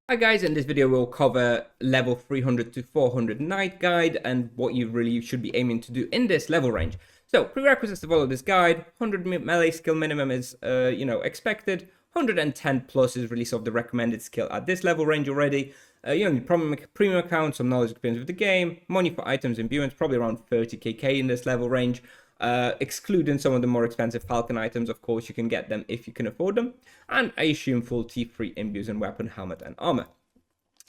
Hi guys, in this video we'll cover level 300 to 400 Knight guide and what you really should be aiming to do in this level range. So prerequisites to follow this guide: 100 melee skill minimum is expected. 110 plus is release of the recommended skill at this level range already. You don't need premium account, some knowledge experience with the game, money for items and imbuements, probably around 30k in this level range. Excluding some of the more expensive Falcon items, of course, you can get them if you can afford them. And I assume full T3 imbues and weapon, helmet, and armor.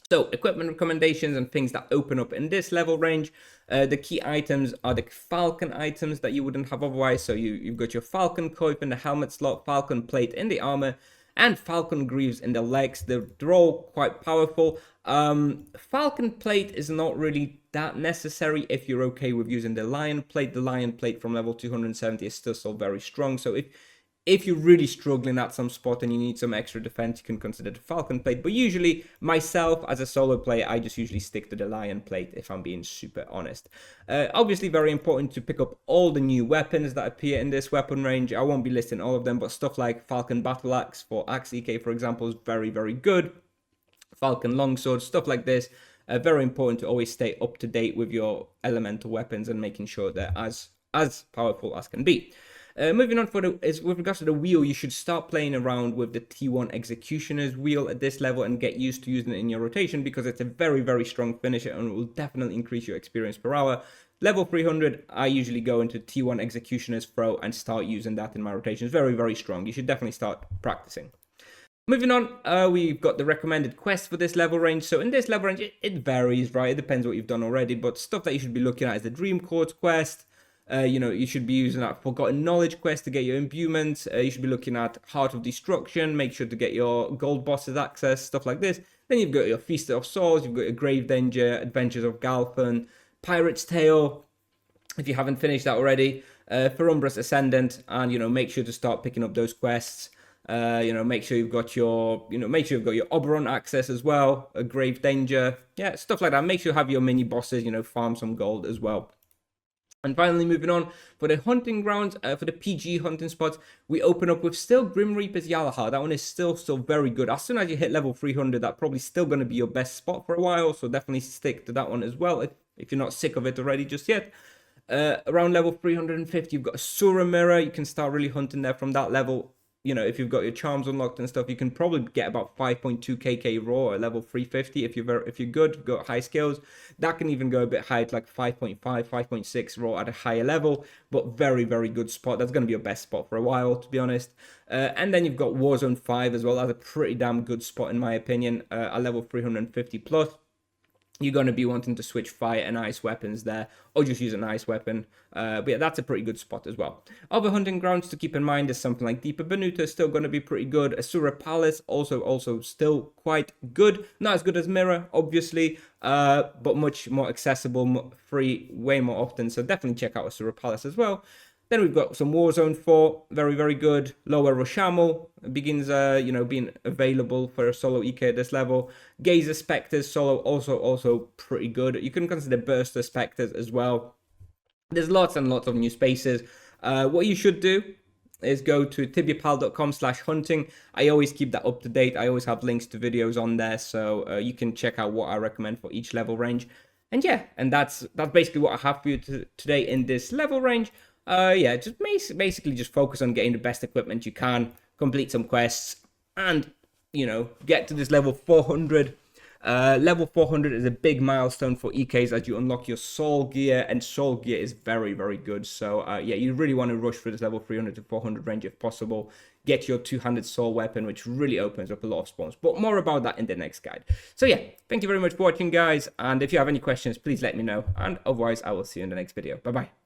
So, equipment recommendations and things that open up in this level range. The key items are the Falcon items that you wouldn't have otherwise. So, you've got your Falcon coif in the helmet slot, Falcon plate in the armor, and Falcon greaves in the legs. They're all quite powerful. Falcon plate is not really that necessary if you're okay with using the Lion plate. The Lion plate from level 270 is still very strong. So if you're really struggling at some spot and you need some extra defense, you can consider the Falcon plate. But usually, myself as a solo player, I just usually stick to the Lion plate if I'm being super honest. Obviously, very important to pick up all the new weapons that appear in this weapon range. I won't be listing all of them, but stuff like Falcon Battle Axe for Axe EK, for example, is very, very good. Falcon Longsword, stuff like this. Very important to always stay up to date with your elemental weapons and making sure they're as powerful as can be. Moving on with regards to the wheel, you should start playing around with the T1 Executioner's wheel at this level and get used to using it in your rotation because it's a very, very strong finisher and it will definitely increase your experience per hour. Level 300, I usually go into T1 Executioner's throw and start using that in my rotations. Very, very strong. You should definitely start practicing. Moving on, we've got the recommended quest for this level range. So in this level range, it varies, right? It depends what you've done already, but stuff that you should be looking at is the Dream Chords quest. You should be using that Forgotten Knowledge quest to get your imbuements. You should be looking at Heart of Destruction. Make sure to get your gold bosses access, stuff like this. Then you've got your Feast of Souls. You've got your Grave Danger, Adventures of Galfan, Pirate's Tale, if you haven't finished that already. Ferumbrous Ascendant, and make sure to start picking up those quests. Make sure you've got your, Oberon access as well, a Grave Danger, yeah, stuff like that. Make sure you have your mini bosses, farm some gold as well. And finally, moving on, for the hunting grounds, for the PG hunting spots, we open up with still Grim Reaper's Yalahar. That one is still very good. As soon as you hit level 300, that's probably still going to be your best spot for a while. So definitely stick to that one as well if you're not sick of it already just yet. Around level 350, you've got a Sura Mirror. You can start really hunting there from that level. If you've got your charms unlocked and stuff, you can probably get about 5.2 kk raw at level 350 if you're good, got high skills. That can even go a bit high, like 5.5, 5.6 raw at a higher level, but very, very good spot. That's going to be your best spot for a while, to be honest. And then you've got Warzone 5 as well. That's a pretty damn good spot, in my opinion, at level 350 plus. You're going to be wanting to switch fire and ice weapons there, or just use an ice weapon. But yeah, that's a pretty good spot as well. Other hunting grounds to keep in mind is something like Deeper Benuta is still going to be pretty good. Asura Palace also still quite good. Not as good as Mirror, obviously, but much more accessible, free, way more often. So definitely check out Asura Palace as well. Then we've got some Warzone 4, very, very good. Lower Roshamel begins, being available for a solo EK at this level. Gazer Spectres solo also pretty good. You can consider Burster Spectres as well. There's lots and lots of new spaces. What you should do is go to tibiapal.com/hunting. I always keep that up to date. I always have links to videos on there, so you can check out what I recommend for each level range. And yeah, and that's basically what I have for you today in this level range. Just basically just focus on getting the best equipment you can, complete some quests, and, get to this level 400. Level 400 is a big milestone for EKs as you unlock your soul gear, and soul gear is very, very good. So, you really want to rush for this level 300 to 400 range if possible. Get your two-handed soul weapon, which really opens up a lot of spawns. But more about that in the next guide. So yeah, thank you very much for watching, guys. And if you have any questions, please let me know. And otherwise, I will see you in the next video. Bye-bye.